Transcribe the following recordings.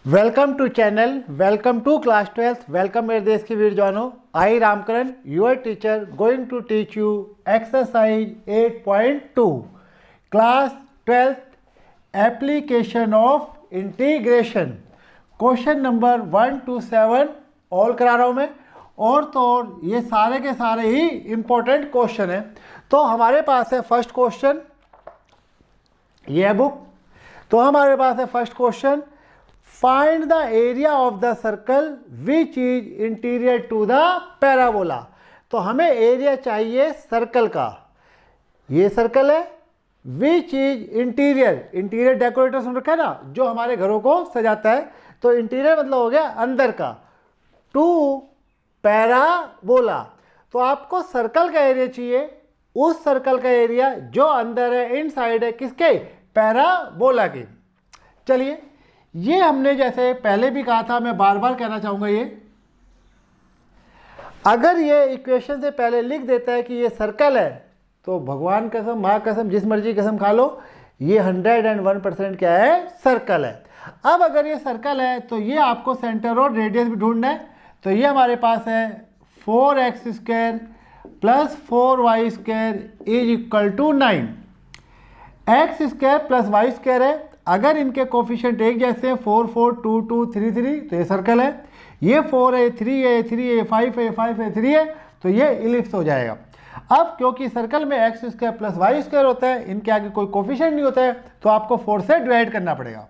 Welcome to channel, welcome to class 12th, welcome मेरे देश के वीर जवानों। I Ramkaran, your teacher, going to teach you exercise 8.2 class 12th application of integration. Question number 1 to 7 all करा रहा हूँ मैं, और तो और ये सारे के सारे ही इंपॉर्टेंट क्वेश्चन हैं। तो हमारे पास है फर्स्ट क्वेश्चन, ये बुक। तो हमारे पास है first question, find the area of the circle which is interior to the parabola. तो हमें एरिया चाहिए सर्कल का, ये सर्कल है, which is interior, interior decorator सुन रखा है ना, जो हमारे घरों को सजाता है। तो इंटीरियर मतलब हो गया अंदर का, टू पैराबोला। तो आपको सर्कल का एरिया चाहिए, उस सर्कल का एरिया जो अंदर है, इनसाइड है, किसके, पैराबोला के। चलिए, ये हमने जैसे पहले भी कहा था, मैं बार बार कहना चाहूंगा, ये अगर ये इक्वेशन से पहले लिख देता है कि ये सर्कल है, तो भगवान कसम, माँ कसम, जिस मर्जी कसम खा लो, ये 101% क्या है, सर्कल है। अब अगर ये सर्कल है तो ये आपको सेंटर और रेडियस भी ढूंढना है। तो ये हमारे पास है 4x² plus 4y² is equal to 9। x² plus y² है, अगर इनके कोफिशिएंट एक जैसे हैं, 4 4 2 2 3 3, तो ये सर्कल है। ये 4 है, 3 है, 3 है, 5 है, 5 है, 3 है, तो ये इलिप्स हो जाएगा। अब क्योंकि सर्कल में x² प्लस y² होता है, इनके आगे कोई कोफिशिएंट नहीं होता है, तो आपको 4 से डिवाइड करना पड़ेगा।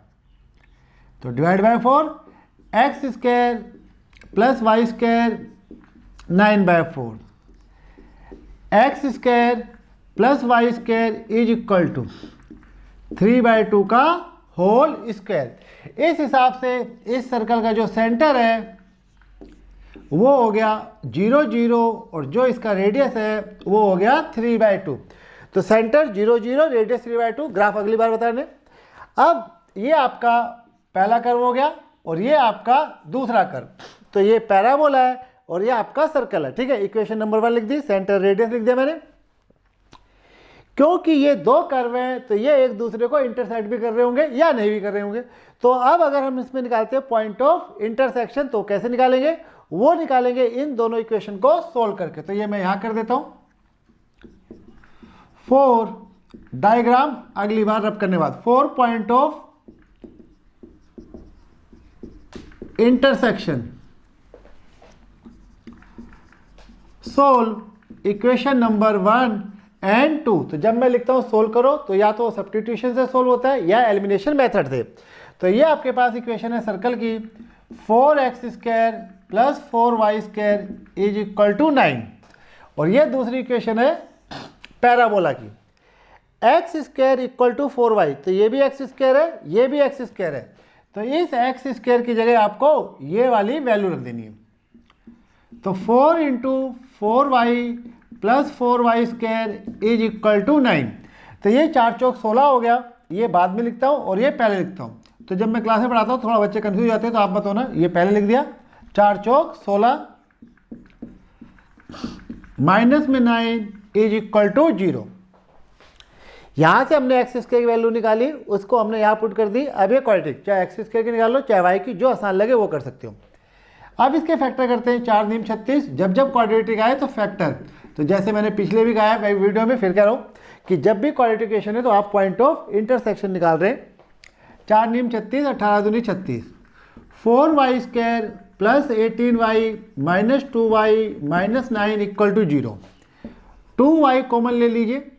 तो divide by 4, x² plus y² 9/4, x² plus y² is equal to 3/2 का होल स्क्वायर। इस हिसाब से इस सर्कल का जो सेंटर है वो हो गया 0 0, और जो इसका रेडियस है वो हो गया 3/2। तो सेंटर 0 0, रेडियस 3/2। ग्राफ अगली बार बताने। अब ये आपका पहला कर्व हो गया, और ये आपका दूसरा कर्व। तो ये पैराबोला है और ये आपका सर्कल है, ठीक है। इक्वेशन नंबर 1 लिख दी, सेंटर रेडियस लिख दिया मैंने। क्योंकि ये दो कर्व हैं, तो ये एक दूसरे को इंटरसेक्ट भी कर रहे होंगे या नहीं भी कर रहे होंगे। तो अब अगर हम इसमें निकालते हैं पॉइंट ऑफ इंटरसेक्शन, तो कैसे निकालेंगे, वो निकालेंगे इन दोनों इक्वेशन को सोल्व करके। तो ये मैं यहां कर देता हूं 4 डायग्राम, अगली बार रब करने बाद 4 point of intersection, solve equation number 1 and 2। तो जब मैं लिखता हूं सोल्व करो, तो या तो सब्स्टिट्यूशन से सोल्व होता है या एलिमिनेशन मेथड से। तो ये आपके पास इक्वेशन है सर्कल की, 4x² plus 4y² is equal to 9, और ये दूसरी इक्वेशन है पैराबोला की, x² इक्वल टू 4y। तो ये भी x² है, ये भी x² है। तो इस x² की जगह आपको ये वाली वैल्यू रख देनी है। तो 4 into 4y plus 4y² is equal to 9। तो ये 4 चौक 16 हो गया, ये बाद में लिखता हूँ और ये पहले लिखता हूँ। तो जब मैं क्लास में पढ़ाता हूँ थोड़ा बच्चे कंफ्यूज जाते हैं, तो आप बताओ ना, ये पहले लिख दिया, 4 चौक 16 माइनस में 9 इज इक्वल टू 0। यहाँ से हमने x² की वैल्यू निकाली, उसको हमने यहाँ पुट कर दी। अब ये क्वाड्रेटिक, चाहे x² की निकाल लो चाहे y की, जो आसान लगे वो कर सकते हो। अब इसके फैक्टर करते हैं, 4 नीम 36। जब जब क्वाड्रेटिक आए तो फैक्टर, तो जैसे मैंने पिछले भी कहा है, मैं वीडियो में फिर कह रहा हूँ कि जब भी क्वाड्रेटिकेशन है तो आप पॉइंट ऑफ इंटरसेक्शन निकाल रहे हैं। 4 नीम 36, 18 दूनी 36, 4y² plus 18y minus 2y minus 9 equal to 0। 2y common ले लीजिए,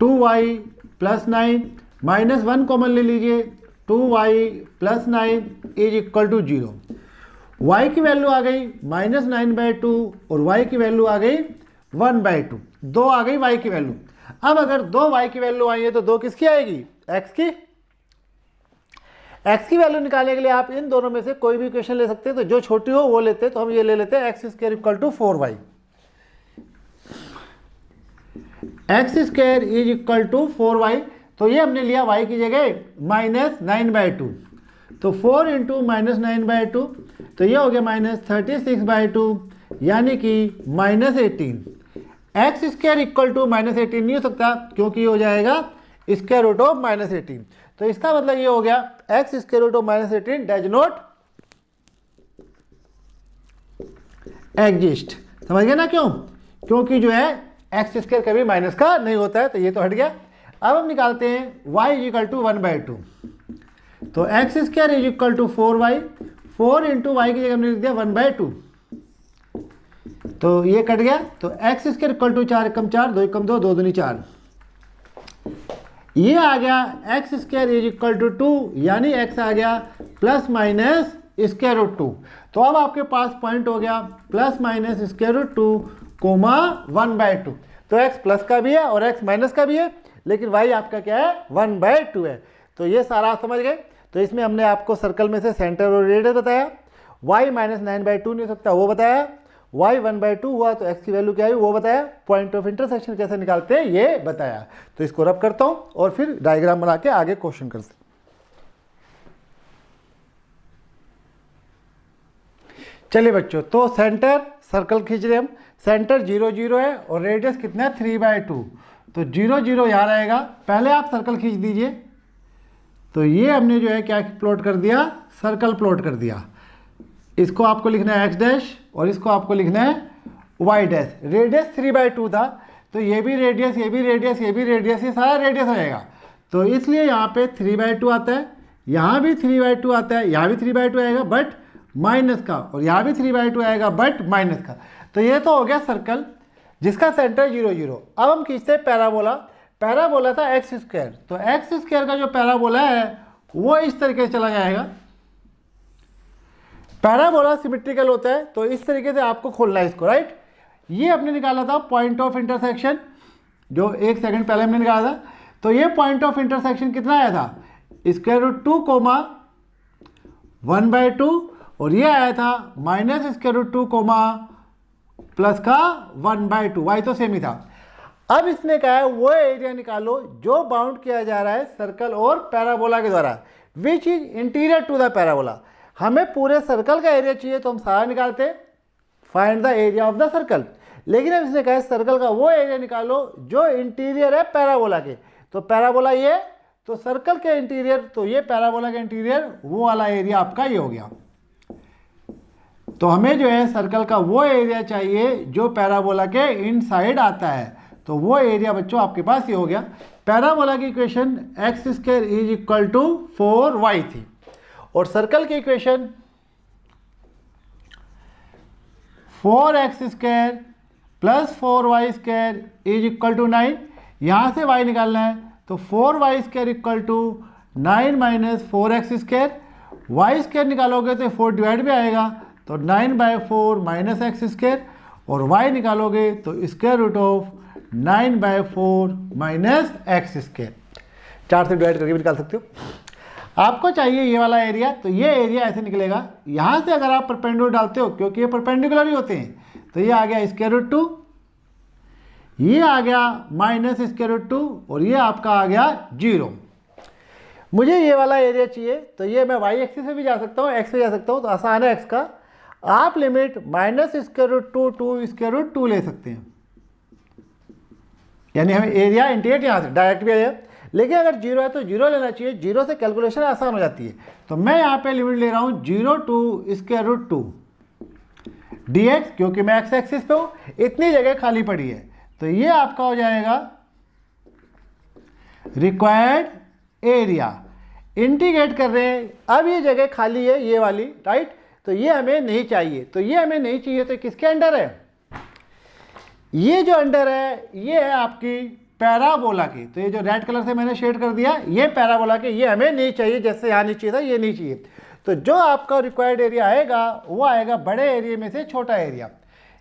2y प्लस 9 माइनस 1 कॉमन ले लीजिए, 2y plus 9 is equal to 0। y की वैल्यू आ गई -9/2 और y की वैल्यू आ गई 1/2, 2 आ गई y की वैल्यू। अब अगर 2 y की वैल्यू आई है तो 2 किसकी आएगी, x की। x की वैल्यू निकालने के लिए आप इन दोनों में से कोई भी इक्वेशन ले सकते हैं, तो जो छोटी हो वो लेते हैं। तो हम ये ले लेते हैं x² equal to 4y, x² is equal to 4y। तो ये हमने लिया y की जगह -9/2, तो 4 इंटू -9/2, तो ये हो गया -36/2, यानी कि -18। x² इक्वल टू -18 नहीं हो सकता, क्योंकि हो जाएगा स्क्वायर रूट ऑफ -18। तो इसका मतलब ये हो गया x square root of -18 does not exist. समझ गए ना क्यों? क्योंकि जो है एक्स स्क्वायर कभी माइनस का नहीं होता है, तो ये तो हट गया। अब हम निकालते हैं y इज इक्वल टू 1/2, तो x square is equal to 4y, 4 into y की जगह हमने लिख दिया 1/2, तो ये कट गया, तो एक्स स्क्वायर इक्वल टू 4 एकम 4, 2 एकम 2, 2 दूनी 4, ये आ गया x square is equal to 2, यानी एक्स आ गया प्लस माइनस स्क्वायर रूट 2। तो अब आपके पास पॉइंट हो गया plus minus square root 2 comma 1/2। तो एक्स प्लस का भी है और एक्स माइनस का भी है, लेकिन वाई आपका क्या है 1/2 है। तो ये सारा आप समझ गए। तो इसमें हमने आपको सर्कल में से सेंटर और रेडियस बताया, y -9/2 नहीं हो सकता वो बताया, y 1/2 हुआ तो x की वैल्यू क्या आई वो बताया, पॉइंट ऑफ इंटरसेक्शन कैसे निकालते हैं ये बताया। तो इसको रब करता हूं और फिर डायग्राम बना के आगे क्वेश्चन करते हैं। चलिए बच्चों, तो सेंटर सर्कल खींच रहे हम, सेंटर 0 0 है और रेडियस कितना है 3/2, तो 0 0 यहाँ रहेगा। पहले आप सर्कल खींच दीजिए, तो ये हमने जो है क्या प्लॉट कर दिया, सर्कल प्लॉट कर दिया। इसको आपको लिखना है x डैश और इसको आपको लिखना है y डैश। रेडियस 3/2 था, तो ये भी रेडियस, ये भी रेडियस, ये भी रेडियस, ये सारा रेडियस रहेगा। तो इसलिए यहाँ पे 3/2 आता है, यहाँ भी 3/2 आता है, यहाँ भी 3/2 आएगा बट माइनस का, और यहाँ भी 3/2 आएगा बट माइनस का। तो ये तो हो गया सर्कल जिसका सेंटर 0 0। अब हम खींचते हैं पैराबोला। पैराबोला था एक्स स्क्वायर, तो एक्स स्क्वायर का जो पैराबोला है वो इस तरीके से चला जाएगा। पैराबोला सिमेट्रिकल होता है, तो इस तरीके से आपको खोलना है इसको, राइट। ये हमने निकाला था पॉइंट ऑफ इंटरसेक्शन, जो 1 सेकंड पहले हमने निकाला था। तो ये पॉइंट ऑफ इंटरसेक्शन कितना आया था, स्क्वायर रूट 2 कोमा 1/2, और ये आया था minus square root 2 comma plus का 1/2, वाई तो सेम ही था। अब इसने कहा है वो एरिया निकालो जो बाउंड किया जा रहा है सर्कल और पैराबोला के द्वारा, which is interior to the parabola. हमें पूरे सर्कल का एरिया चाहिए तो हम सारा निकालते हैं, find the area of the circle. लेकिन अब इसने कहा है सर्कल का वो एरिया निकालो जो इंटीरियर है पैराबोला के। तो पैराबोला ये, तो सर्कल के इंटीरियर, तो ये पैराबोला का इंटीरियर, वो वाला एरिया आपका ये हो गया। तो हमें जो है सर्कल का वो एरिया चाहिए जो पैराबोला के इनसाइड आता है, तो वो एरिया बच्चों आपके पास ये हो गया। पैराबोला की equation x square is equal to 4y थी, और सर्कल की equation 4x square plus 4y square is equal to 9। यहाँ से y निकालना है, तो 4y square equal to 9 minus 4x square. y square निकालोगे तो 4 डिवाइड भी आएगा, तो 9/4 माइनस एक्स स्क्वायर, और y निकालोगे तो square root of 9/4 minus x square. 4 से डिवाइड करके भी निकाल सकते हो। आपको चाहिए ये वाला एरिया, तो ये एरिया ऐसे निकलेगा। यहाँ से अगर आप परपेंडिकुलर डालते हो, क्योंकि ये परपेंडिकुलर ही होते हैं, तो ये आ गया स्क्वायर रूट 2, ये आ गया माइनस स्क्वायर रूट 2, और ये आपका आ गया 0। मुझे ये वाला एरिया चाहिए, तो ये मैं वाई एक्सिस पे भी जा सकता हूँ, एक्स पे जा सकता हूँ, तो आसान है एक्स का। आप limit minus square root 2 to square root 2 ले सकते हैं, यानी हमें एरिया इंटीरियर यहाँ से डायरेक्ट भी आएगा। लेकिन अगर 0 है तो 0 लेना चाहिए, 0 से कैलकुलेशन आसान हो जाती है। तो मैं यहाँ पे लिमिट ले रहा हूँ 0 टू स्क्वायर रूट 2 dx, क्योंकि मैं एक्स एक्सिस पे हूँ, इतनी जगह खाली पड़ी है। तो ये आपका हो जाएगा रिक्वायर्ड एरिया। इंटीग्रेट कर रहे हैं, अब ये जगह खाली है ये वाली, राइट, तो ये हमें नहीं चाहिए। तो ये हमें नहीं चाहिए, तो किसके अंडर है, ये जो अंडर है ये है आपकी पैराबोला की। तो ये जो रेड कलर से मैंने शेड कर दिया, ये पैराबोला के, ये हमें नहीं चाहिए, जैसे यहाँ नहीं चाहिए था ये नहीं चाहिए। तो जो आपका रिक्वायर्ड एरिया आएगा वो आएगा बड़े एरिया में से छोटा एरिया,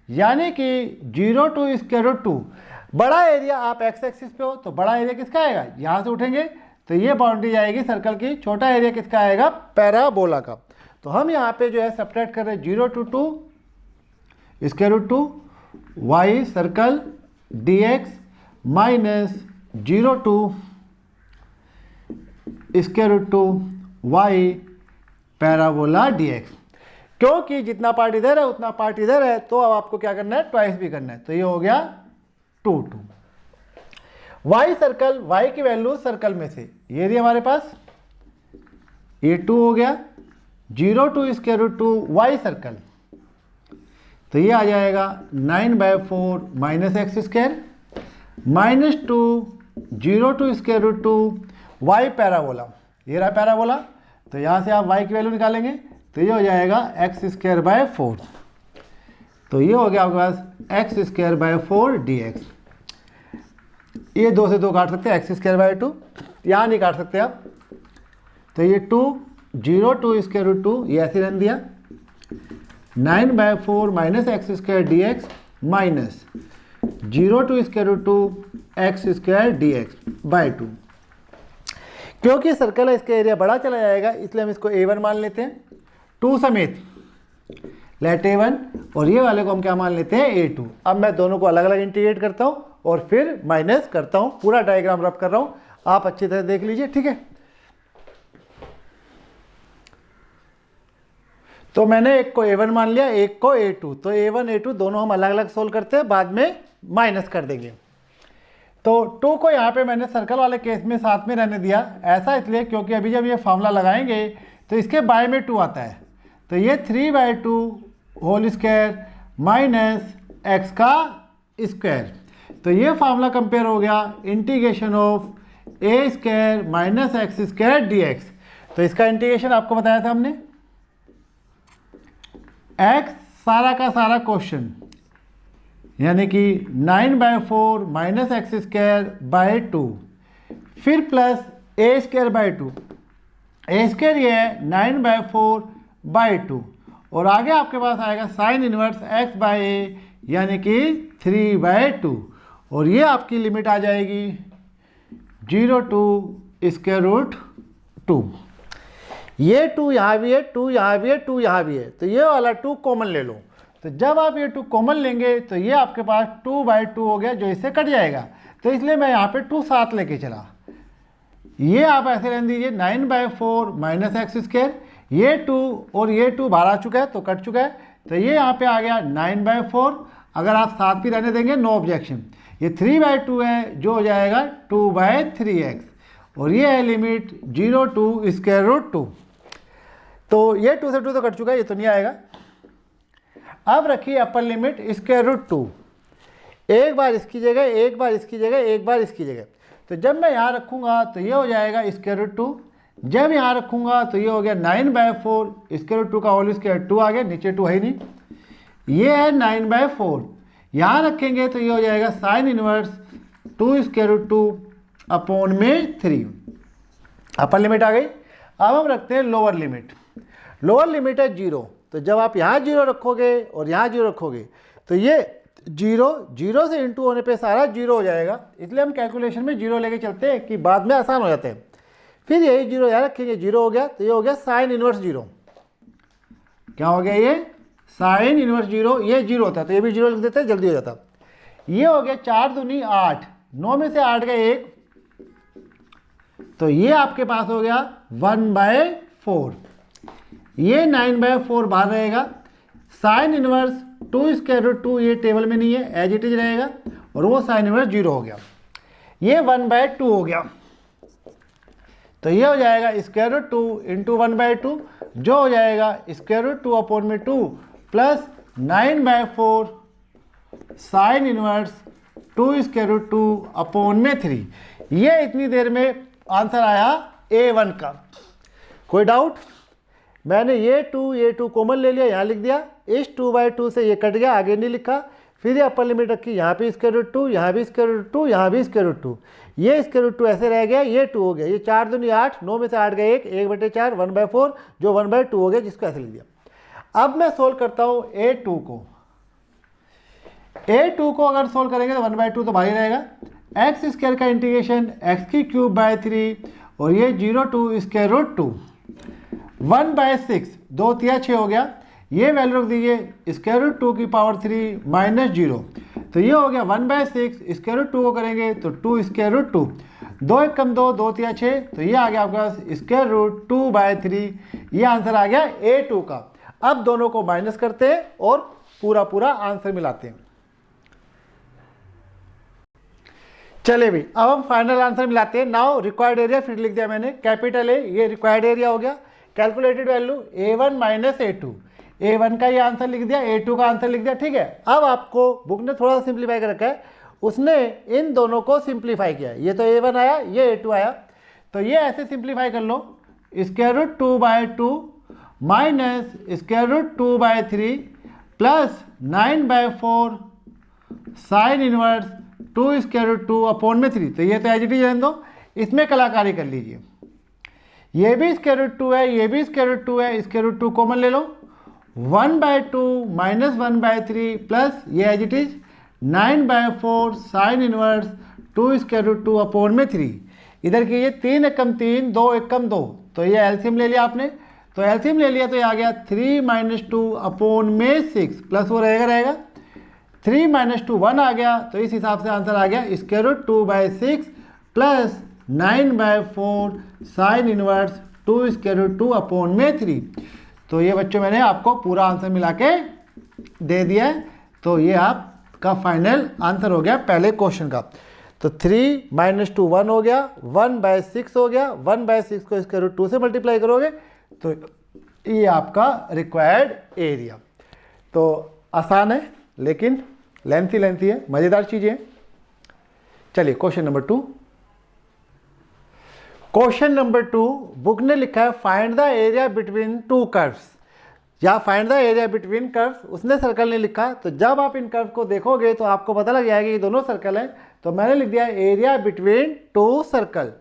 यानी कि 0 टू स्क्वायर रूट 2। बड़ा एरिया आप एक्स एक्सिस पे हो, तो बड़ा एरिया किसका आएगा, यहाँ से उठेंगे तो ये बाउंड्री आएगी सर्कल की। छोटा एरिया किसका आएगा, पैराबोला का। तो हम यहाँ पे जो है सब्ट्रैक्ट कर रहे हैं 0 to 2 square root 2 y circle dx minus 0 to square root 2 y parabola dx। क्योंकि जितना पार्ट इधर है उतना पार्ट इधर है, तो अब आपको क्या करना है, ट्वाइस भी करना है। तो ये हो गया 2 2 वाई सर्कल, वाई की वैल्यू सर्कल में से ये रही हमारे पास ये 2 हो गया, 0 to square root 2 y circle, तो ये आ जाएगा 9/4 minus x square -2 0 to square root 2 y parabola. ये रहा पैराबोला, तो यहाँ से आप वाई की वैल्यू निकालेंगे तो ये हो जाएगा x²/4। तो ये हो गया आपके पास x²/4 dx। ये 2 से 2 काट सकते हैं, x²/2 यहाँ नहीं काट सकते आप, तो ये 2 0 to स्क्वायर रूट 2 ये ऐसे रहने दिया, 9/4 minus x² dx minus 0 to square root 2 x² dx by 2। क्योंकि सर्कल है इसका एरिया बड़ा चला जाएगा इसलिए हम इसको a1 मान लेते हैं 2 समेत, लेट a1, और ये वाले को हम क्या मान लेते हैं a2। अब मैं दोनों को अलग अलग इंटीग्रेट करता हूँ और फिर माइनस करता हूँ, पूरा डायग्राम रब कर रहा हूँ, आप अच्छी तरह देख लीजिए, ठीक है। तो मैंने एक को a1 मान लिया, एक को a2, तो a1 a2 दोनों हम अलग अलग सोल्व करते हैं, बाद में माइनस कर देंगे। तो 2 को यहाँ पे मैंने सर्कल वाले केस में साथ में रहने दिया, ऐसा इसलिए क्योंकि अभी जब ये फॉर्मूला लगाएंगे तो इसके बाय में 2 आता है, तो ये 3/2 होल स्क्वायर माइनस एक्स का स्क्वायर, तो ये फार्मूला कंपेयर हो गया integration of a² minus x² dx। तो इसका इंटीग्रेशन आपको बताया था हमने, x सारा का सारा क्वेश्चन यानी कि 9/4 माइनस x²/2 फिर प्लस a²/2, a² ये है 9/4/2 और आगे आपके पास आएगा साइन इनवर्स x/a यानी कि 3/2 और ये आपकी लिमिट आ जाएगी 0 to स्क्वायर रूट 2। ये 2 यहाँ भी है, 2 यहाँ भी है, 2 यहाँ भी है, तो ये वाला 2 कॉमन ले लो। तो जब आप ये 2 कॉमन लेंगे तो ये आपके पास 2/2 हो गया जो इससे कट जाएगा, तो इसलिए मैं यहाँ पे 2 साथ लेके चला। ये आप ऐसे रहने दीजिए 9/4 माइनस x², ये 2 और ये 2 बाहर आ चुका है तो कट चुका है, तो ये यहाँ पे आ गया 9/4। अगर आप साथ भी रहने देंगे नो ऑब्जेक्शन। ये 3/2 है जो हो जाएगा 2/3x और ये है लिमिट 0 to स्क्वायर रूट 2। तो ये 2 से 2 तो कट चुका है, ये तो नहीं आएगा। अब रखिए अपर लिमिट स्क्वायर रूट 2, एक बार इसकी जगह, एक बार इसकी जगह, एक बार इसकी जगह। तो जब मैं यहाँ रखूँगा तो ये हो जाएगा स्क्वायर रूट 2, जब यहाँ रखूँगा तो ये हो गया 9/4 स्क्वायर रूट 2 का होल स्क्वायर 2 आ गया, नीचे 2 है ही नहीं, ये है 9/4। यहाँ रखेंगे तो ये हो जाएगा sine inverse 2 square root 2 upon में 3। अपर लिमिट आ गई। अब हम रखते हैं लोअर लिमिट। लोअर लिमिट है 0, तो जब आप यहाँ 0 रखोगे और यहाँ 0 रखोगे तो ये 0 से इंटू होने पे सारा 0 हो जाएगा, इसलिए हम कैलकुलेशन में 0 लेके चलते हैं कि बाद में आसान हो जाते हैं। फिर यही 0 यहाँ रखेंगे, 0 हो गया तो ये हो गया साइन इनवर्स 0। क्या हो गया ये साइन इनवर्स 0, ये 0 होता तो ये भी 0 लिख देते, जल्दी हो जाता। ये हो गया 4 दूनी 8, 9 में से 8 गए 1, तो ये आपके पास हो गया 1/4। ये 9/4 बाहर रहेगा, साइन इनवर्स 2 स्क्वायर रूट 2 ये टेबल में नहीं है, एज इट इज रहेगा, और वो साइन इनवर्स 0 हो गया, ये 1/2 हो गया। तो ये हो जाएगा स्क्वायर रूट 2 इंटू 1/2 जो हो जाएगा स्क्वायर रूट 2 अपॉन में 2 plus 9/4 sine inverse 2 square root 2 upon में 3। ये इतनी देर में आंसर आया A1 का। कोई डाउट? मैंने ये 2 कॉमन ले लिया, यहाँ लिख दिया, इस 2/2 से ये कट गया, आगे नहीं लिखा। फिर ये अपर लिमिट रखी, यहाँ पे स्क्वायर रूट 2, यहाँ भी स्क्वायर रूट 2, यहाँ भी स्क्वायर रूट 2, ये स्क्वायर रूट 2 ऐसे रह गया, ये 2 हो गया, ये 4 दूनी 8, 9 में से 8 गए 1, 1/4 1/4 जो 1/2 हो गया, जिसको ऐसे लिख दिया। अब मैं सोल्व करता हूँ A2 को। A2 को अगर सोल्व करेंगे तो 1/2 तो बाहर रहेगा, एक्स स्क्वायर का इंटीग्रेशन x³ 3 और ये 0 to स्क्वायर रूट 2 1/6, 2 3 6 हो गया, ये वैल्यू रख दीजिए स्क्वायर रूट 2 की पावर 3 माइनस 0, तो ये हो गया 1/6, स्क्वायर रूट 2 को करेंगे तो 2 स्क्वायर रूट 2, 2 1 कम 2, 2 3 6, तो ये आ गया आपके पास स्क्वायर रूट 2/3। ये आंसर आ गया A2 का। अब दोनों को माइनस करते हैं और पूरा पूरा आंसर मिलाते हैं। चले भी अब हम फाइनल आंसर मिलाते हैं। नाउ रिक्वायर्ड एरिया फिर लिख दिया मैंने, कैपिटल A ये रिक्वायर्ड एरिया हो गया, calculated value a1 minus a2, a1 का ये आंसर लिख दिया, a2 का आंसर लिख दिया, ठीक है। अब आपको बुक ने थोड़ा सा सिंप्लीफाई कर रखा है, उसने इन दोनों को सिंप्लीफाई किया, ये तो a1 आया, ये a2 आया, तो ये ऐसे सिंप्लीफाई कर लो, square root 2/2 minus square root 2/3 plus 9/4 sine inverse 2 square root 2 upon में 3। तो ये तो एज इट इज रहने दो, इसमें कलाकारी कर लीजिए, ये भी स्क्वायर रूट 2 है, ये भी स्क्वायर रूट 2 है, स्क्वायर रूट 2 कॉमन ले लो, 1/2 माइनस 1/3 प्लस ये as it is 9/4 sine inverse 2 square root 2 upon में 3। इधर की ये 3 एकम 3, 2 एकम 2, तो ये एलसीएम ले लिया आपने, तो एलसीएम ले लिया तो ये आ गया 3 - 2 अपॉन में 6 प्लस वो रहेगा 3 - 2 1 आ गया, तो इस हिसाब से आंसर आ गया square root 2/6 plus 9/4 sine inverse 2 square root 2 upon में 3। तो ये बच्चों मैंने आपको पूरा आंसर मिला के दे दिया है, तो ये आपका फाइनल आंसर हो गया पहले क्वेश्चन का। तो 3 - 2 1 हो गया, 1/6 हो गया, 1/6 को स्क्वायर रूट 2 से मल्टीप्लाई करोगे तो ये आपका रिक्वायर्ड एरिया। तो आसान है लेकिन लेंथी है, मज़ेदार चीज़ें। चलिए question number 2। Question number 2 book ने लिखा है find the area between two curves, या find the area between curves, उसने सर्कल नहीं लिखा। तो जब आप इन कर्व को देखोगे तो आपको पता लग जाएगा ये दोनों सर्कल हैं, तो मैंने लिख दिया area between to circle.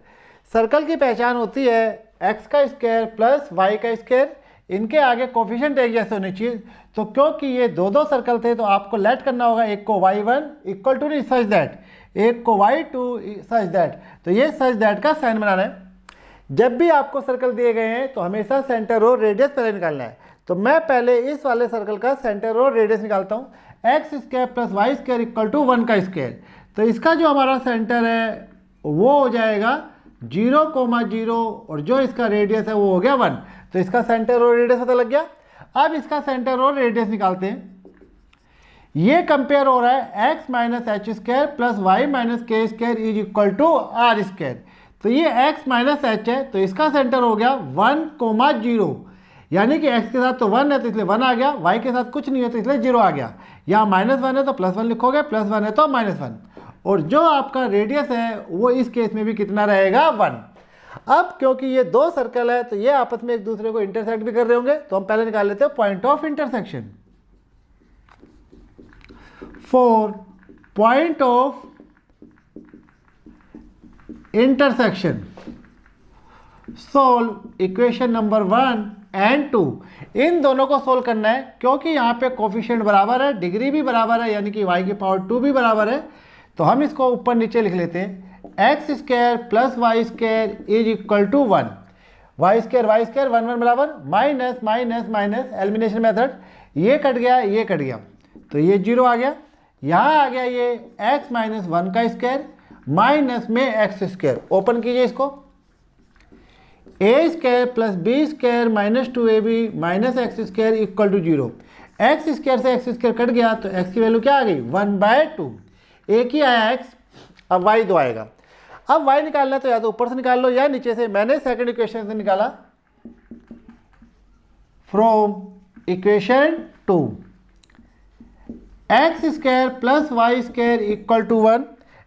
Circle की पहचान होती है एक्स का स्क्वायर प्लस वाई का स्क्वायर, इनके आगे कोफिशिएंट एक जैसे होने चाहिए। तो क्योंकि ये दो सर्कल थे तो आपको लेट करना होगा, एक को y1 इक्वल टू नहीं सच दैट, एक को y2 सच दैट, तो ये सच दैट का साइन बनाना है। जब भी आपको सर्कल दिए गए हैं तो हमेशा सेंटर और रेडियस पहले निकालना है। तो मैं पहले इस वाले सर्कल का सेंटर और रेडियस निकालता हूँ, x square plus y square equal to 1 का स्क्वायर। तो इसका जो हमारा सेंटर है वो हो जाएगा 0,0 और जो इसका रेडियस है वो हो गया 1। तो इसका सेंटर और रेडियस पता लग गया। अब इसका सेंटर और रेडियस निकालते हैं। ये कंपेयर हो रहा है x minus h square plus y minus k square is equal to r square. तो ये x माइनस एच है, तो इसका सेंटर हो गया 1,0, यानी कि x के साथ तो 1 है तो इसलिए 1 आ गया, y के साथ कुछ नहीं है तो इसलिए 0 आ गया। यहाँ -1 है तो +1 लिखोगे, +1 है तो -1, और जो आपका रेडियस है वो इस केस में भी कितना रहेगा 1। अब क्योंकि ये दो सर्कल है तो ये आपस में एक दूसरे को इंटरसेक्ट भी कर रहे होंगे, तो हम पहले निकाल लेते हैं point of intersection. For point of intersection solve equation number 1 and 2। इन दोनों को सोल्व करना है क्योंकि यहाँ पे कोफिशिएंट बराबर है, डिग्री भी बराबर है, यानी कि y की पावर 2 भी बराबर है। तो हम इसको ऊपर नीचे लिख लेते हैं, x square plus y square is equal to 1, y square 1 बराबर minus minus minus elimination method, ये कट गया ये कट गया तो ये 0 आ गया। यहाँ आ गया ये x माइनस 1 का स्क्वायर माइनस में एक्स स्क्वायर, ओपन कीजिए इसको, a square plus b square minus 2ab minus x square equal to 0। X square से एक्स स्क्वायर कट गया तो x की वैल्यू क्या आ गई 1/2, एक ही आया x, अब y 2 आएगा। अब y निकालना है तो या तो ऊपर से निकाल लो या नीचे से, मैंने सेकंड इक्वेशन से निकाला, from equation 2 x square plus y square equal to 1,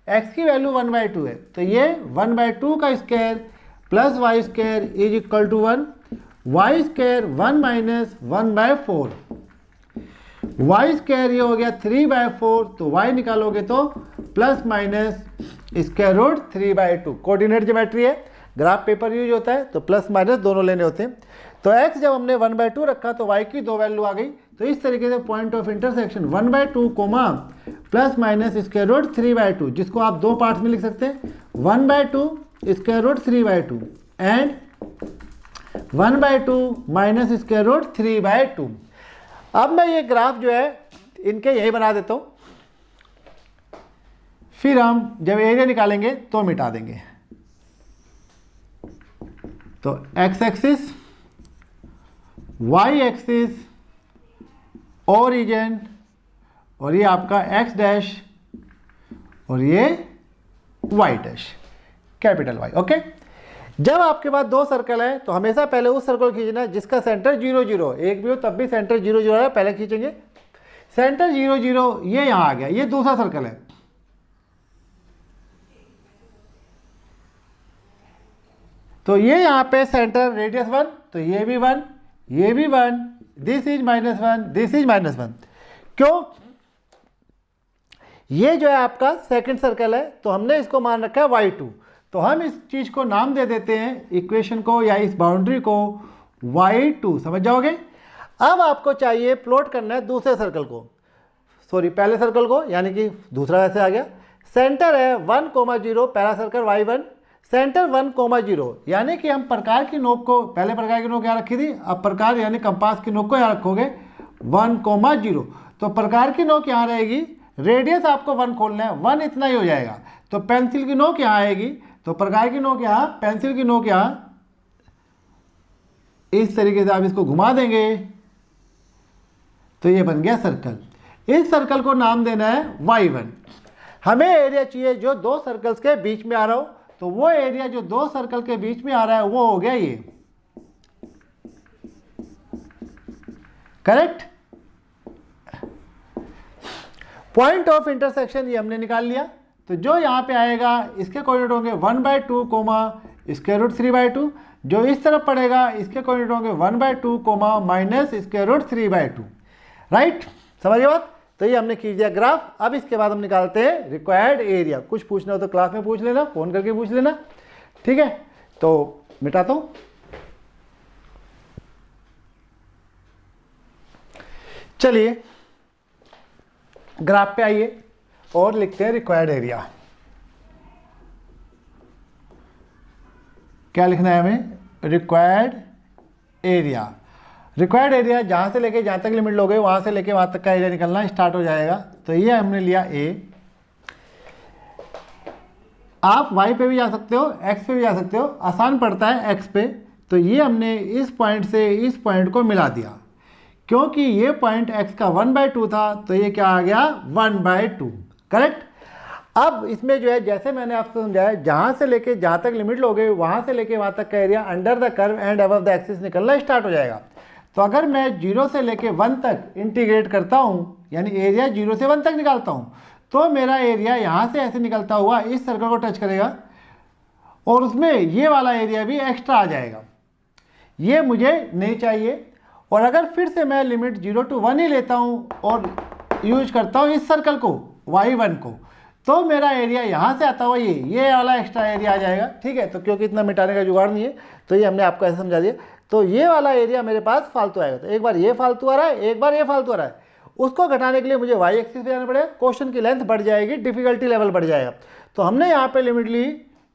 x की वैल्यू 1/2 है तो ये 1/2 का square plus y square is equal to 1, y square 1 minus 1/4, y square ये हो गया 3/4, तो y निकालोगे तो plus minus square root 3/2। Coordinate geometry है, ग्राफ पेपर यूज होता है तो प्लस माइनस दोनों लेने होते हैं। तो x जब हमने 1/2 रखा तो y की 2 वैल्यू आ गई। तो इस तरीके से point of intersection 1/2 comma plus minus square root 3/2, जिसको आप दो पार्ट्स में लिख सकते हैं, 1/2 square root 3/2 and 1/2 minus square root 3/2। अब मैं ये ग्राफ जो है इनके यही बना देता हूँ, फिर हम जब एरिया निकालेंगे तो मिटा देंगे। तो x axis, y axis, origin, और ये आपका x डैश और ये y dash, capital Y, okay. जब आपके पास दो सर्कल है तो हमेशा पहले उस सर्कल खींचना जिसका सेंटर 0 0, एक भी हो तब भी सेंटर 0 0 है, पहले खींचेंगे। सेंटर 0 0 ये यहां आ गया, ये दूसरा सर्कल है। तो ये यहां पे सेंटर रेडियस 1, तो ये भी 1, ये भी 1, दिस इज -1, दिस इज -1। क्यों? ये जो है आपका सेकंड सर्कल है, तो हमने इसको मान रखा है y2। तो हम इस चीज को नाम दे देते हैं, इक्वेशन को या इस बाउंड्री को y2, समझ जाओगे। अब आपको चाहिए प्लॉट करना है दूसरे सर्कल को, सॉरी पहले सर्कल को, यानी कि दूसरा ऐसे आ गया। सेंटर है 1, 0, पहला सर्कल y1, सेंटर 1, 0, यानी कि हम प्रकार की नोक को, पहले प्रकार की नोक यहाँ रखी थी, अब प्रकार यानी कंपास की नोक को यहाँ रखोगे 1, 0। तो प्रकार की नोक यहाँ रहेगी, रेडियस आपको 1 खोलना है, 1 इतना ही हो जाएगा। तो पेंसिल की नोक यहाँ आएगी, तो प्रकार की नोक यहाँ, पेंसिल की नोक यहाँ, इस तरीके से आप इसको घुमा देंगे तो ये बन गया सर्कल। इस सर्कल को नाम देना है y1। हमें एरिया चाहिए जो दो सर्कल्स के बीच में आ रहा हो, तो वो एरिया जो दो सर्कल के बीच में आ रहा है वो हो गया ये, करेक्ट। पॉइंट ऑफ इंटरसेक्शन ये हमने निकाल लिया, तो जो यहाँ पे आएगा इसके कोऑर्डिनेट होंगे 1/2 (√3/2), जो इस तरफ पड़ेगा इसके कोऑर्डिनेट होंगे 1/2 (−√3/2), राइट। समझिए बात। तो ये हमने खींच दिया ग्राफ। अब इसके बाद हम निकालते हैं रिक्वायर्ड एरिया। कुछ पूछना हो तो क्लास में पूछ लेना, फोन करके पूछ लेना, ठीक है। तो मिटाता हूं। चलिए ग्राफ पे आइए और लिखते हैं रिक्वायर्ड एरिया। क्या लिखना है हमें? Required area. रिक्वायर्ड एरिया जहाँ से लेके जहाँ तक लिमिट लोगे वहाँ से लेके वहाँ तक का एरिया निकलना स्टार्ट हो जाएगा। तो ये हमने लिया ए। आप y पे भी जा सकते हो, x पे भी जा सकते हो, आसान पड़ता है x पे। तो ये हमने इस पॉइंट से इस पॉइंट को मिला दिया, क्योंकि ये पॉइंट x का 1/2 था, तो ये क्या आ गया 1/2, करेक्ट। अब इसमें जो है जैसे मैंने आपको समझाया, जहाँ से लेके जहाँ तक लिमिट लोगे वहाँ से लेके वहाँ तक का area under the curve and above the axis निकलना स्टार्ट हो जाएगा। तो अगर मैं 0 से लेके 1 तक इंटीग्रेट करता हूँ, यानी एरिया 0 से 1 तक निकालता हूँ, तो मेरा एरिया यहाँ से ऐसे निकलता हुआ इस सर्कल को टच करेगा और उसमें ये वाला एरिया भी एक्स्ट्रा आ जाएगा। ये मुझे नहीं चाहिए। और अगर फिर से मैं लिमिट 0 to 1 ही लेता हूँ और यूज करता हूँ इस सर्कल को y1 को, तो मेरा एरिया यहाँ से आता हुआ ये वाला एक्स्ट्रा एरिया आ जाएगा, ठीक है। तो क्योंकि इतना मिटाने का जुगाड़ नहीं है, तो ये हमने आपको ऐसे समझा दिया। तो ये वाला एरिया मेरे पास फालतू आएगा। तो एक बार ये फालतू आ रहा है, एक बार ये फालतू आ रहा है, उसको घटाने के लिए मुझे y एक्सिस पे जाना पड़ेगा। क्वेश्चन की लेंथ बढ़ जाएगी, डिफिकल्टी लेवल बढ़ जाएगा। तो हमने यहाँ पे लिमिट ली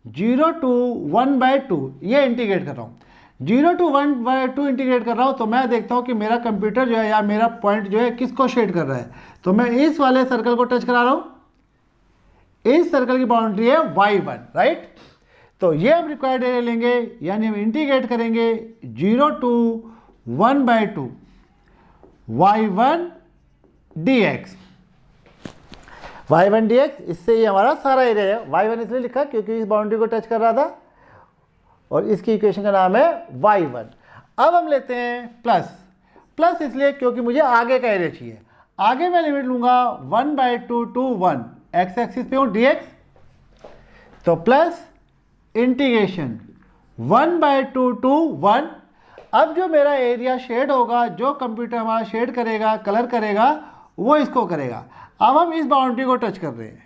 0 to 1/2, ये इंटीग्रेट कर रहा हूँ। 0 to 1/2 इंटीग्रेट कर रहा हूँ, तो मैं देखता हूँ कि मेरा कंप्यूटर जो है या मेरा पॉइंट जो है किसको शेड कर रहा है। तो मैं इस वाले सर्कल को टच करा रहा हूँ, इस सर्कल की बाउंड्री है y1, राइट। तो ये हम रिक्वायर्ड एरिया लेंगे, यानी हम इंटीग्रेट करेंगे 0 to 1/2 y1 dx, y1 dx। इससे ये हमारा सारा एरिया है। y1 इसलिए लिखा क्योंकि इस बाउंड्री को टच कर रहा था और इसकी इक्वेशन का नाम है y1। अब हम लेते हैं प्लस इसलिए क्योंकि मुझे आगे का एरिया चाहिए। आगे मैं लिमिट लूंगा 1/2 to 1, x एक्सिस पे हूँ dx, तो प्लस इंटीग्रेशन 1/2 to 1। अब जो मेरा एरिया शेड होगा, जो कंप्यूटर हमारा शेड करेगा, कलर करेगा, वो इसको करेगा। अब हम इस बाउंड्री को टच कर रहे हैं,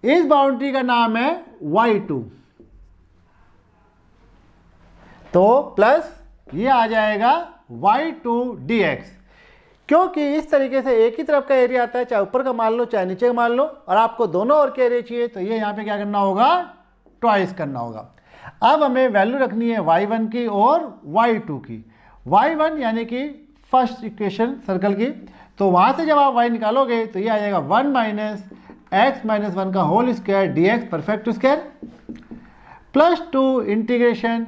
इस बाउंड्री का नाम है y2। तो प्लस ये आ जाएगा y2 dx, क्योंकि इस तरीके से एक ही तरफ का एरिया आता है, चाहे ऊपर का मान लो चाहे नीचे का मान लो, और आपको दोनों ओर के एरिया चाहिए, तो ये यहाँ पे क्या करना होगा, ट्वाइस करना होगा। अब हमें वैल्यू रखनी है y1 की और y2 की। y1 यानी कि फर्स्ट इक्वेशन सर्कल की, तो वहाँ से जब आप y निकालोगे तो ये आ जाएगा 1 - x - 1 का whole square dx perfect square, plus 2 integration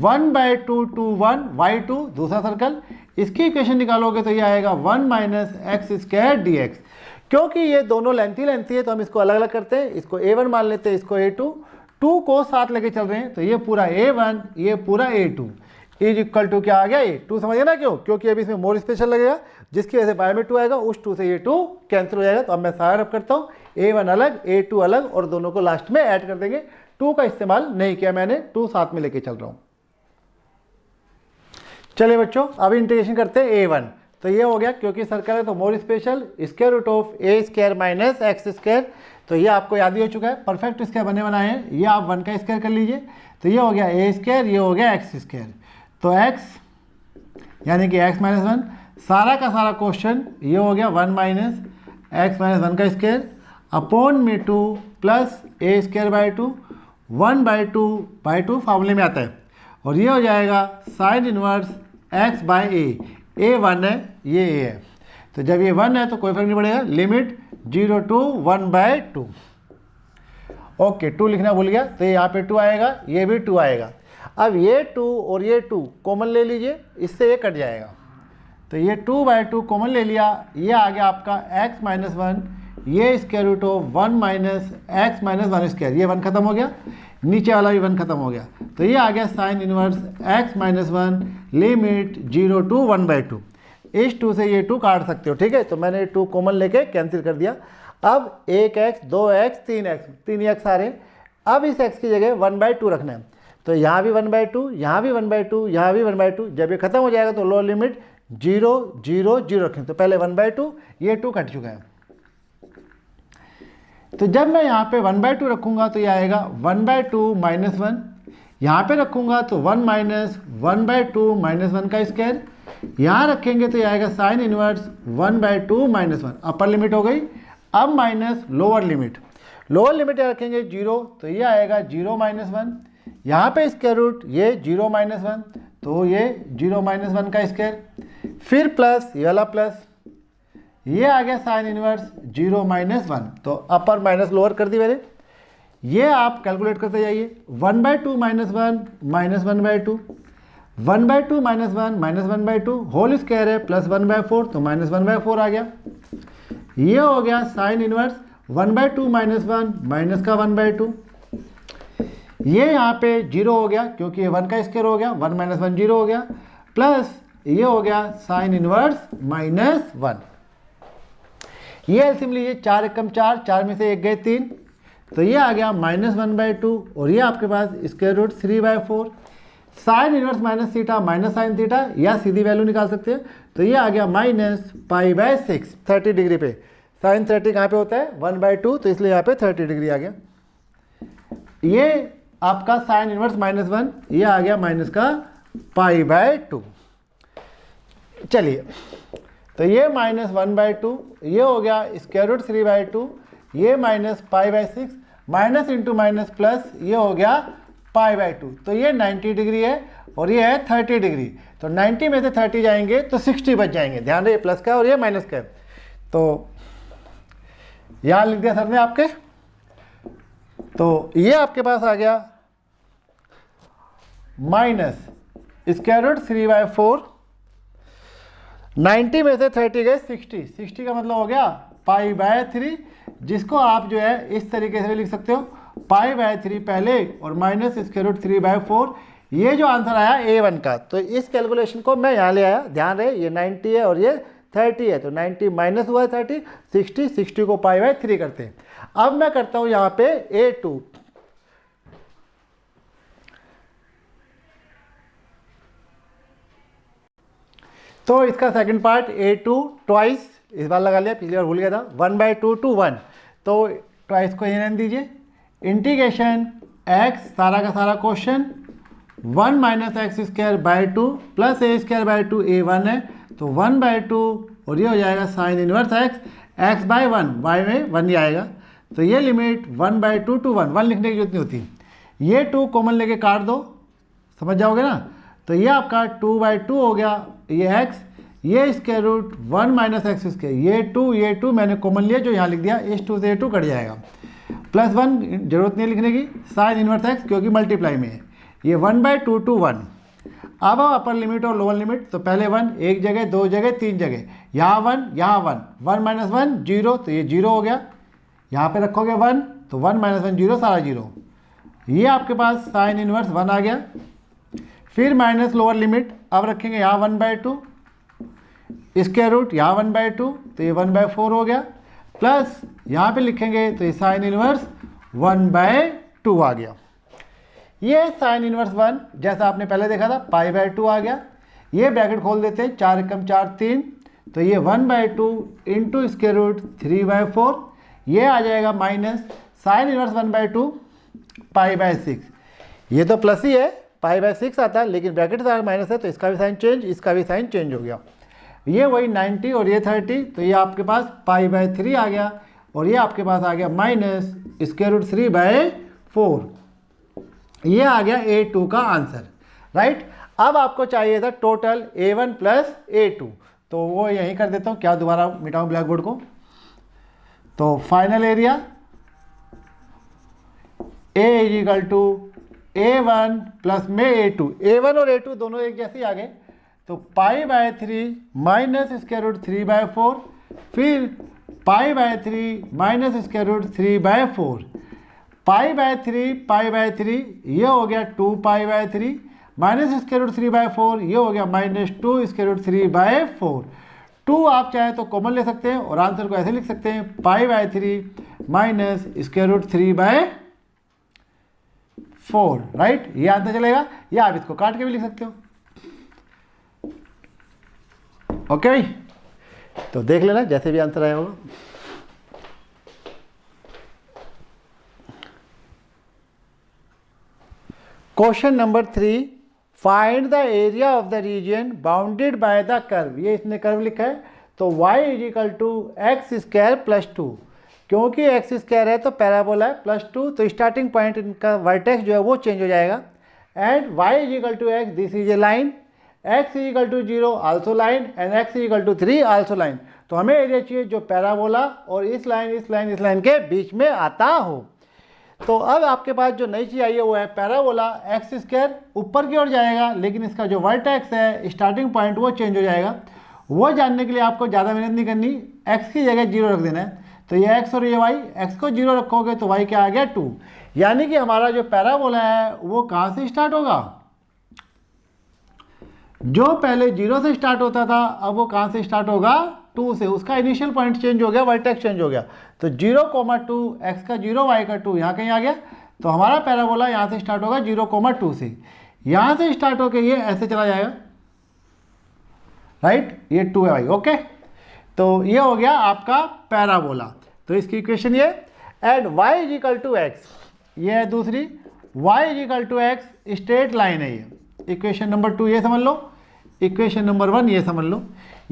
1/2 to 1 y2 दूसरा सर्कल। इसकी इक्वेशन निकालोगे तो ये आएगा 1 - x² dx। क्योंकि ये दोनों लेंथी है तो हम इसको अलग अलग करते हैं, इसको a1 मान लेते हैं, इसको a2, 2 को साथ लेके चल रहे हैं, तो ये पूरा A1 ये पूरा A2 इज इक्वल टू क्या आ गया A2। समझिए ना क्यों? क्योंकि अभी इसमें मोर स्पेशल लगेगा, जिसकी वजह से बाय में 2 आएगा, उस 2 से ये 2 कैंसिल हो जाएगा। तो अब मैं सारा रब करता हूँ, A1 अलग A2 अलग, और दोनों को लास्ट में ऐड कर देंगे। 2 का इस्तेमाल नहीं किया मैंने, 2 साथ में लेके चल रहा हूँ। चलिए बच्चों, अब इंटीग्रेशन करते हैं A1। तो ये हो गया, क्योंकि सर्कल है तो more special, square root of A² minus x²। तो ये आपको याद ही हो चुका है, परफेक्ट स्क्वायर बने बनाए हैं, ये आप 1 का स्क्वायर कर लीजिए। तो ये हो गया A², ये हो गया x²। तो x यानी कि x माइनस 1, सारा का सारा क्वेश्चन ये हो गया 1 माइनस x माइनस 1 का स्क्वायर अपॉन में 2 प्लस A²/2 1/2 फार्मूले में आता है। और ये हो जाएगा साइन इनवर्स x/a। A1 है, ये a है, तो जब ये 1 है तो कोई फर्क नहीं पड़ेगा, लिमिट 0 to 1/2। ओके, 2 लिखना भूल गया, तो ये यहाँ पे 2 आएगा, ये भी 2 आएगा। अब ये 2 और ये 2 कॉमन ले लीजिए, इससे ये कट जाएगा। तो ये 2/2 कॉमन ले लिया, ये आ गया आपका x माइनस 1, ये square root of 1 minus x minus 1 square, ये 1 खत्म हो गया, नीचे वाला भी 1 खत्म हो गया। तो ये आ गया sine inverse x minus 1 limit 0 to 1/2। इस 2 से ये 2 काट सकते हो, ठीक है। तो मैंने 2 कॉमन लेके कैंसिल कर दिया। अब 1x 2x 3x 3x आ रहे। अब इस x की जगह 1/2 रखना है, तो यहाँ भी 1/2, यहाँ भी 1/2, यहाँ भी 1/2। जब ये खत्म हो जाएगा तो लोअर लिमिट 0 0 0 रखें। तो पहले 1/2, ये 2 कट चुका है। तो जब मैं यहाँ पे 1/2 रखूँगा तो ये आएगा 1/2 माइनस 1, यहाँ पे रखूँगा तो 1 माइनस 1/2 माइनस 1 का स्क्वायर, यहाँ रखेंगे तो ये आएगा sine inverse 1/2 minus 1। Upper limit हो गई। अब माइनस लोअर लिमिट यहाँ रखेंगे 0, तो ये आएगा 0 माइनस 1, यहाँ पे स्क्वायर रूट ये 0 माइनस 1, तो ये 0 माइनस 1 का स्क्वायर, फिर प्लस ये वाला प्लस, ये आ गया साइन इनवर्स 0 माइनस 1। तो अपर माइनस लोअर कर दी मैंने। ये आप कैलकुलेट करते जाइए, 1/2 minus 1 minus 1/2, 1/2 minus 1 minus 1/2 whole square है प्लस 1/4, तो माइनस 1/4 आ गया। ये हो गया साइन इनवर्स 1/2 माइनस 1 माइनस का 1/2। ये यहाँ पे 0 हो गया, क्योंकि ये 1 का स्क्वायर हो गया, 1 माइनस 1 0 हो गया, प्लस ये हो गया साइन इनवर्स माइनस 1। ये एलसीएम लीजिए, 4 एकम 4, 4 में से 1 गए 3, तो ये आ गया माइनस 1/2, और ये आपके पास square root 3/4। Sine inverse minus theta minus sine theta, या सीधी वैल्यू निकाल सकते हैं। तो ये आ गया माइनस π/6 30 डिग्री पे। साइन 30 कहाँ पे होता है 1/2, तो इसलिए यहाँ पे 30 डिग्री आ गया। ये आपका साइन इनवर्स माइनस 1, ये आ गया माइनस का π/2। चलिए, तो ये माइनस 1/2, ये हो गया स्क्वायर रूट 3/2, ये minus π/6, minus into minus plus, ये हो गया π/2। तो ये 90 डिग्री है और ये है 30 डिग्री। तो 90 में से 30 जाएंगे तो 60 बच जाएंगे। ध्यान रहे, प्लस का और ये माइनस का है। तो यहाँ लिख दिया सर ने आपके। तो ये आपके पास आ गया माइनस स्क्वायर रूट 3/4, 90 में से 30 गए 60, 60 का मतलब हो गया π/3, जिसको आप जो है इस तरीके से भी लिख सकते हो, π/3 पहले और माइनस स्क्वायर रूट 3/4। ये जो आंसर आया A1 का, तो इस कैलकुलेशन को मैं यहाँ ले आया। ध्यान रहे, ये 90 है और ये 30 है, तो 90 माइनस हुआ है 30, 60 को π/3 करते हैं। अब मैं करता हूँ यहाँ पे A2। तो इसका सेकंड पार्ट A2 ट्वाइस, इस बार लगा लिया, पिछली बार भूल गया था, 1/2 to 1। तो ट्वाइस को ये रहने दीजिए। इंटीग्रेशन x सारा का सारा question 1 minus x² 2 plus a² 2 A1 है, तो 1/2 और ये हो जाएगा साइन इनवर्स x/1, y में 1 ही आएगा। तो ये लिमिट 1/2 to 1 लिखने की जरूरत नहीं होती। ये 2 कॉमन लेके काट दो, समझ जाओगे ना। तो ये आपका 2/2 हो गया, ये x, ये स्क्वायर रूट 1 माइनस x², ये 2 मैंने कॉमन लिया जो यहाँ लिख दिया, इस 2 से ये 2 कट जाएगा, प्लस 1 जरूरत नहीं लिखने की, साइन इनवर्स x क्योंकि मल्टीप्लाई में है, ये 1/2 to 1। अब अपर लिमिट और लोअर लिमिट, तो पहले 1 एक जगह, 2 जगह, 3 जगह, यहाँ 1 यहाँ 1 माइनस 1 0, तो ये 0 हो गया। यहाँ पे रखोगे 1 तो 1 माइनस 1 0, सारा 0, ये आपके पास साइन इनवर्स 1 आ गया, फिर माइनस लोअर लिमिट, अब रखेंगे यहाँ 1/2, स्क्वायर रूट यहाँ 1/2, तो ये 1/4 हो गया, प्लस यहाँ पे लिखेंगे तो ये साइन इनवर्स 1/2 आ गया। ये साइन इनवर्स 1 जैसा आपने पहले देखा था π/2 आ गया। ये ब्रैकेट खोल देते हैं, 4 एकम 4 3, तो ये 1/2 इंटू स्क्वायर रूट 3/4, ये आ जाएगा माइनस साइन इनवर्स 1/2 π/6। ये तो प्लस ही है, π/6 आता है, लेकिन ब्रैकेट माइनस है तो इसका भी साइन चेंज, इसका भी साइन चेंज हो गया। ये वही 90 और ये 30, तो ये आपके पास π/3 आ गया, और ये आपके पास आ गया माइनस स्क्वायर रूट 3/4। ये आ गया A2 का आंसर, राइट। अब आपको चाहिए था टोटल A1 प्लस A2, तो वो यहीं कर देता हूँ, क्या दोबारा मिटाऊँ ब्लैक बोर्ड को। तो final area A is equal to A1 plus में A2, A1 और A2 दोनों एक जैसे ही आ गए, तो π/3 माइनस स्क्वायर रूट 3/4, फिर π/3 माइनस स्क्वायर रूट 3/4, π/3 ये हो गया 2π/3 माइनस स्क्वायर रूट 3/4, ये हो गया माइनस 2 स्क्वायर रूट 3/4। 2 आप चाहे तो कॉमन ले सकते हैं और आंसर को ऐसे लिख सकते हैं π/3 माइनस स्क्वायर रूट 3/4, राइट। ये आंसर चलेगा, या आप इसको काट के भी लिख सकते हो। ओके, तो देख लेना जैसे भी आंसर आया होगा। Question number 3, find the area of the region bounded by the curve. ये इसने कर्व लिखा है, तो y is equal to x square plus 2, क्योंकि एक्स स्क्वायर है तो पैराबोला है, प्लस 2 तो स्टार्टिंग पॉइंट इनका वर्टेक्स जो है वो चेंज हो जाएगा। And y is equal to x, this is a line, x is equal to 0 also line, and x is equal to 3 also line. तो हमें एरिया चाहिए जो पैराबोला और इस लाइन के बीच में आता हो। तो अब आपके पास जो नई चीज़ आई है वो है पैराबोला, एक्स स्क्वायर ऊपर की ओर जाएगा, लेकिन इसका जो वर्टेक्स है स्टार्टिंग पॉइंट वो चेंज हो जाएगा। वो जानने के लिए आपको ज़्यादा मेहनत नहीं करनी, x की जगह 0 रख देना है। तो ये x और ये y, x को 0 रखोगे तो y क्या आ गया 2, यानी कि हमारा जो पैराबोला है वो कहाँ से स्टार्ट होगा, जो पहले 0 से स्टार्ट होता था अब वो कहाँ से स्टार्ट होगा 2 से। उसका इनिशियल पॉइंट चेंज हो गया, वर्टेक्स चेंज हो गया। तो 0,2, x का 0 y का 2 यहाँ कहीं आ गया, तो हमारा पैराबोला यहाँ से स्टार्ट होगा 0,2 से, यहाँ से स्टार्ट होकर ये ऐसे चला जाएगा, राइट। ये 2 है भाई, ओके। तो ये हो गया आपका पैराबोला। तो इसकी इक्वेशन ये, and y is equal to x, ये है दूसरी, y is equal to x straight line है। ये इक्वेशन नंबर 2 ये समझ लो, इक्वेशन नंबर 1 ये समझ लो।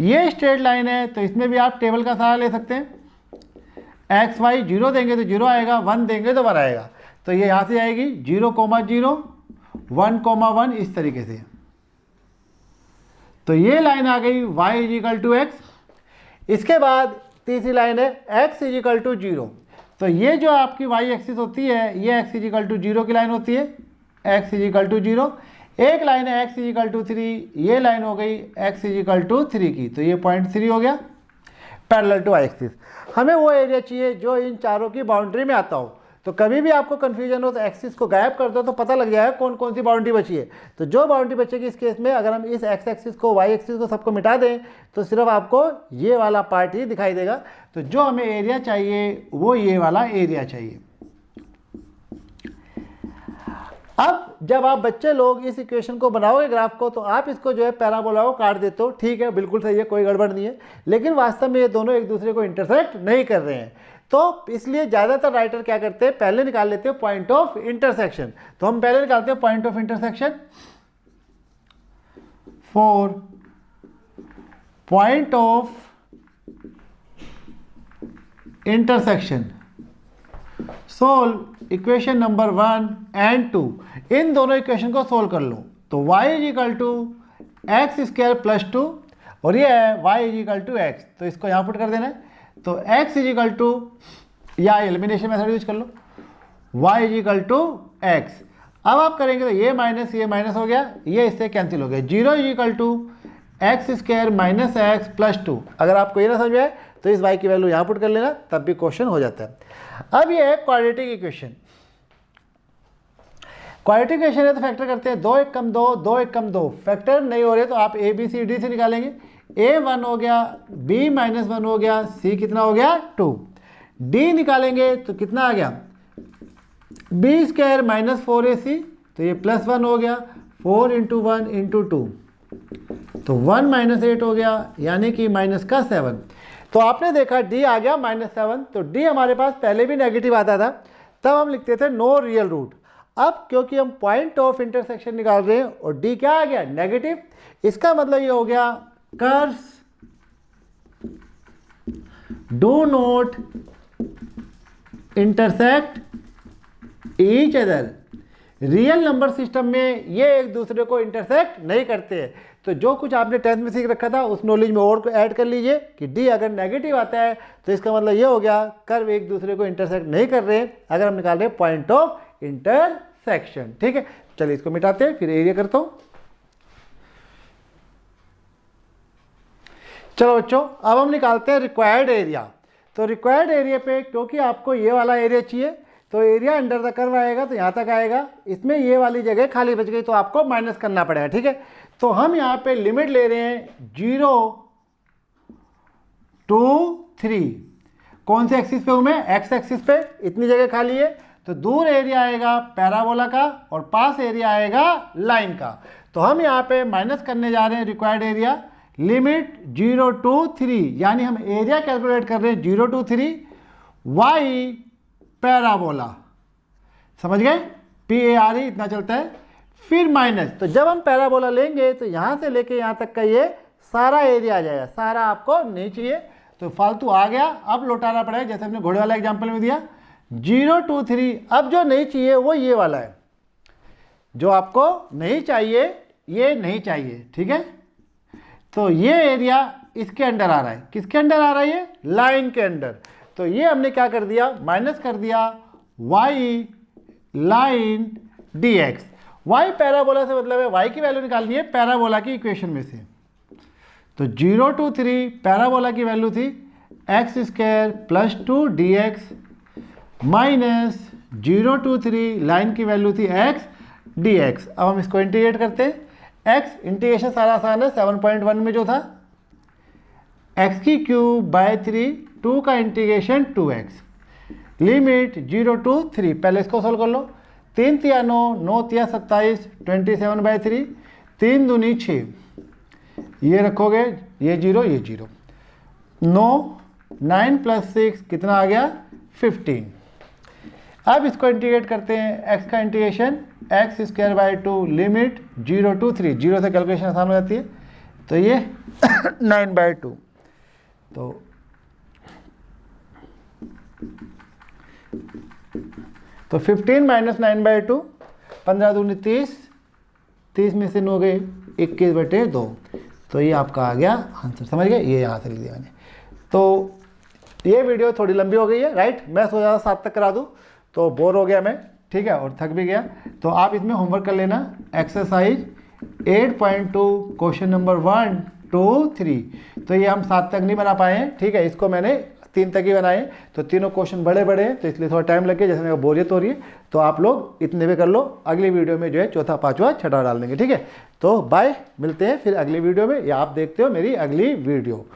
ये स्ट्रेट लाइन है, तो इसमें भी आप टेबल का सहारा ले सकते हैं। एक्स वाई 0 देंगे तो 0 आएगा, 1 देंगे तो 1 आएगा। तो ये यहाँ से आएगी 0,0 1,1 इस तरीके से। तो ये लाइन आ गई y इजिकल टू एक्स। इसके बाद तीसरी लाइन है x इजिकल टू 0। तो ये जो आपकी y एक्सिस होती है ये x इजिकल टू 0 की लाइन होती है, x इजिकल टू 0। एक लाइन है x इजिकल टू 3, ये लाइन हो गई x इजिकल टू 3 की, तो ये 0.3 हो गया पैरेलल टू y एक्सिस। हमें वो एरिया चाहिए जो इन चारों की बाउंड्री में आता हो। तो कभी भी आपको कन्फ्यूजन हो तो एक्सिस को गायब कर दो तो पता लग जाएगा कौन कौन सी बाउंड्री बची है। तो जो बाउंड्री बचेगी इस केस में, अगर हम इस एक्स एक्सिस को वाई एक्सिस को सबको मिटा दें तो सिर्फ आपको ये वाला पार्ट ही दिखाई देगा। तो जो हमें एरिया चाहिए वो ये वाला एरिया चाहिए। अब जब आप बच्चे लोग इस इक्वेशन को बनाओगे ग्राफ को, तो आप इसको जो है पैराबोला को काट देते हो, ठीक है, बिल्कुल सही है, कोई गड़बड़ नहीं है। लेकिन वास्तव में ये दोनों एक दूसरे को इंटरसेक्ट नहीं कर रहे हैं। तो इसलिए ज़्यादातर राइटर क्या करते हैं, पहले निकाल लेते हैं पॉइंट ऑफ इंटरसेक्शन। तो हम पहले निकालते हैं point of intersection for point of intersection. Solve equation number 1 and 2। इन दोनों इक्वेशन को सोल्व कर लो। तो y is equal to x square plus 2 और ये है y इजिकल टू एक्स, तो इसको यहाँ पुट कर देना है। तो x इजिकल टू, या एलिमिनेशन मेथड यूज कर लो, y इजिकल टू एक्स। अब आप करेंगे तो ये माइनस हो गया, ये इससे कैंसिल हो गया। 0 is equal to x square minus x plus 2। अगर आपको ये ना समझ आए तो इस y की वैल्यू यहाँ पुट कर लेना, तब भी क्वेश्चन हो जाता है। अब ये है क्वाड्रेटिक इक्वेशन। क्वाड्रेटिक इक्वेशन है तो फैक्टर करते हैं, 2 1 कम 2, 2 1 कम 2, फैक्टर नहीं हो रहे तो आप ए बी सी डी से निकालेंगे। ए 1 हो गया, बी -1 हो गया, सी कितना हो गया 2, डी निकालेंगे तो कितना आ गया बी स्क्वायर -4ac, तो ये +1 हो गया, 4 × 1 × 2, तो 1 -8 हो गया, यानी कि -7। तो आपने देखा डी आ गया -7, तो डी हमारे पास पहले भी नेगेटिव आता था, तब हम लिखते थे नो रियल रूट। अब क्योंकि हम पॉइंट ऑफ इंटरसेक्शन निकाल रहे हैं और डी क्या आ गया नेगेटिव, इसका मतलब ये हो गया curves do not intersect each other. Real number system में ये एक दूसरे को इंटरसेक्ट नहीं करते हैं। तो जो कुछ आपने 10th में सीख रखा था उस नॉलेज में और को ऐड कर लीजिए कि डी अगर नेगेटिव आता है तो इसका मतलब ये हो गया कर्व एक दूसरे को इंटरसेक्ट नहीं कर रहे अगर हम निकाल रहे हैं पॉइंट ऑफ इंटरसेक्शन। ठीक है, चलिए इसको मिटाते हैं, फिर एरिया करता हूं। चलो बच्चों, अब हम निकालते हैं रिक्वायर्ड एरिया। तो रिक्वायर्ड एरिया पे क्योंकि आपको ये वाला एरिया चाहिए तो एरिया अंडर द कर्व आएगा, तो यहाँ तक आएगा, इसमें ये वाली जगह खाली बच गई तो आपको माइनस करना पड़ेगा। ठीक है, तो हम यहाँ पे लिमिट ले रहे हैं 0 to 3। कौन से एक्सिस पे हूँ मैं, एक्स एक्सिस पे, इतनी जगह खाली है, तो दूर एरिया आएगा पैराबोला का और पास एरिया आएगा लाइन का। तो हम यहाँ पे माइनस करने जा रहे हैं रिक्वायर्ड एरिया, लिमिट 0 to 3, यानी हम एरिया कैलकुलेट कर रहे हैं 0 to 3 वाई पैराबोला। समझ गए, PARE इतना चलता है, फिर माइनस। तो जब हम पैराबोला लेंगे तो यहाँ से लेके यहाँ तक का ये सारा एरिया आ जाएगा, सारा आपको नहीं चाहिए तो फालतू आ गया, अब लौटाना पड़ेगा, जैसे हमने घोड़े वाला एग्जाम्पल में दिया 0 to 3। अब जो नहीं चाहिए वो ये वाला है, जो आपको नहीं चाहिए ये नहीं चाहिए। ठीक है, तो ये एरिया इसके अंडर आ रहा है, किसके अंडर आ रहा है, ये लाइन के अंडर। तो ये हमने क्या कर दिया, माइनस कर दिया y line dx। y parabola से मतलब है y की वैल्यू निकालनी है पैराबोला की इक्वेशन में से। तो 0 to 3 पैराबोला की वैल्यू थी x² + 2 dx minus 0 to 3 line की वैल्यू थी x dx। अब हम इसको इंटीग्रेट करते हैं, x इंटीग्रेशन सारा आसान है, 7.1 में जो था x³ 2 का इंटीग्रेशन 2x, लिमिट 0 to 3। पहले इसको सोल्व कर लो, 3 × 9, 9 × 27, 27/3, 3 दूनी 6, ये रखोगे, ये 0 ये 0, 9 9 + 6 कितना आ गया 15। अब इसको इंटीग्रेट करते हैं, x का इंटीग्रेशन x² 2 लिमिट 0 to 3, 0 से कैलकुलेशन आसान हो जाती है, तो ये 9/2। तो 15 - 9/2, 15 दूनी 30, 30 में से 9 गए 21/2, तो ये आपका आ गया आंसर। समझ गए, ये यहाँ से लिख दिया मैंने। तो ये वीडियो थोड़ी लंबी हो गई है, राइट। मैं सोचा था 7 तक करा दूँ, तो बोर हो गया मैं, ठीक है, और थक भी गया। तो आप इसमें होमवर्क कर लेना, एक्सरसाइज 8.2 क्वेश्चन नंबर 1 2 3। तो ये हम 7 तक नहीं बना पाए हैं, ठीक है, इसको मैंने 3 तक ही बनाए। तो तीनों क्वेश्चन बड़े बड़े हैं, तो इसलिए थोड़ा टाइम लग गया, जैसे मेरे को बोरियत हो रही है। तो आप लोग इतने भी कर लो, अगली वीडियो में जो है चौथा पाँचवा छठा डाल देंगे, ठीक है। तो बाय, मिलते हैं फिर अगली वीडियो में, या आप देखते हो मेरी अगली वीडियो।